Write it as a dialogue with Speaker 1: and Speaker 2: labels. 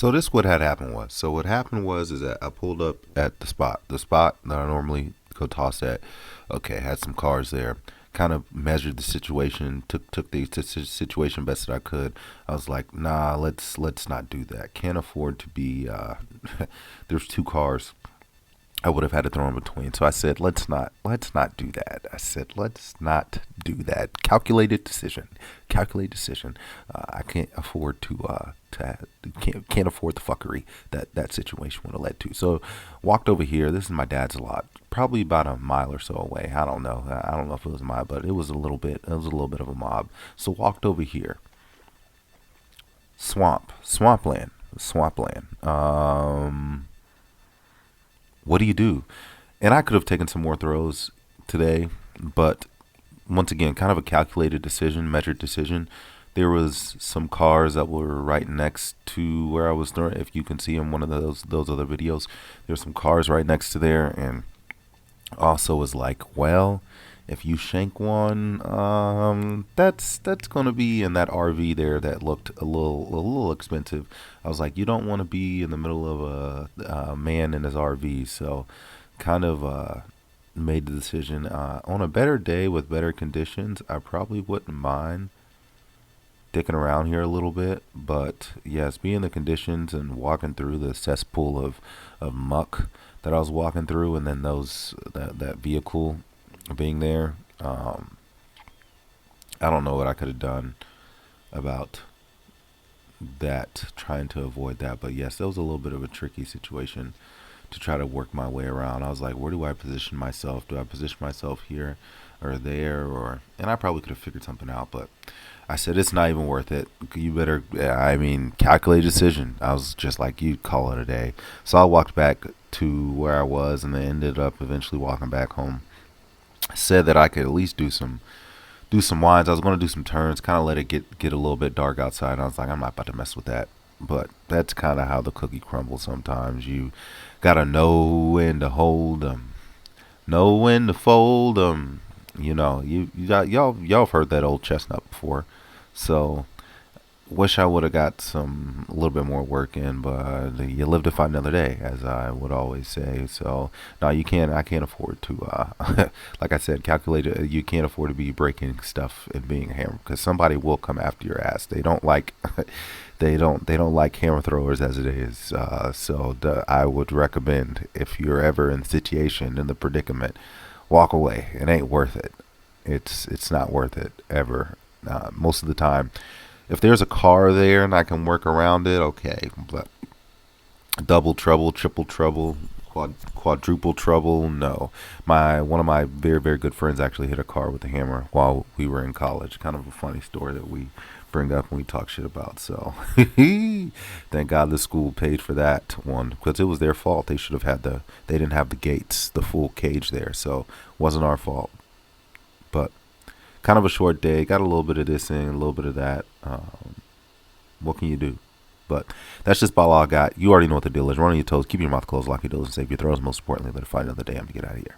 Speaker 1: So this what had happened was. So what happened was is that I pulled up at the spot that I normally go toss at. Okay, had some cars there. Kind of measured the situation. Took the situation best that I could. I was like, nah, let's not do that. Can't afford to be. There's two cars I would have had to throw in between. So I said, let's not do that. I said, let's not do that. Calculated decision. I can't afford can't afford the fuckery that situation would have led to. So walked over here. This is my dad's lot, probably about a mile or so away. I don't know. I don't know if it was a mile, but it was a little bit. It was a little bit of a mob. So walked over here. Swampland. What do you do? And I could have taken some more throws today, but once again, kind of a calculated decision, measured decision. There was some cars that were right next to where I was throwing. If you can see in one of those other videos, there's some cars right next to there, and also was like, well, if you shank one, that's gonna be in that RV there that looked a little expensive. I was like, you don't want to be in the middle of a man in his RV, so kind of made the decision. On a better day with better conditions, I probably wouldn't mind dicking around here a little bit, but yes, being the conditions and walking through the cesspool of muck that I was walking through, and then that vehicle being there, I don't know what I could have done about that, trying to avoid that. But yes, that was a little bit of a tricky situation to try to work my way around. I was like, where do I position myself? Do I position myself here or there? And I probably could have figured something out, but I said, it's not even worth it. You better, I mean, calculate a decision. I was just like, you call it a day. So I walked back to where I was and then ended up eventually walking back home. Said that I could at least do some winds. I was going to do some turns, kind of let it get a little bit dark outside. I was like, I'm not about to mess with that. But that's kind of how the cookie crumbles sometimes. You gotta know when to hold them, know when to fold them. You got y'all have heard that old chestnut before. So wish I would have got a little bit more work in, but you live to fight another day, as I would always say. So no, you can't. I can't afford to. Like I said, calculate it. You can't afford to be breaking stuff and being a hammer, because somebody will come after your ass. They don't like. They don't like hammer throwers as it is. I would recommend, if you're ever in the situation, in the predicament, walk away. It ain't worth it. It's not worth it ever. Most of the time, if there's a car there and I can work around it, okay. But double trouble, triple trouble, quadruple trouble, no. One of my very, very good friends actually hit a car with a hammer while we were in college. Kind of a funny story that we bring up when we talk shit about. So thank God the school paid for that one, because it was their fault. They didn't have the gates, the full cage there, so it wasn't our fault. But kind of a short day. Got a little bit of this and a little bit of that. What can you do? But that's just about all I got. You already know what the deal is. Run on your toes, keep your mouth closed, lock your doors, and save your throws. Most importantly, let it fight another day. I'm to get out of here.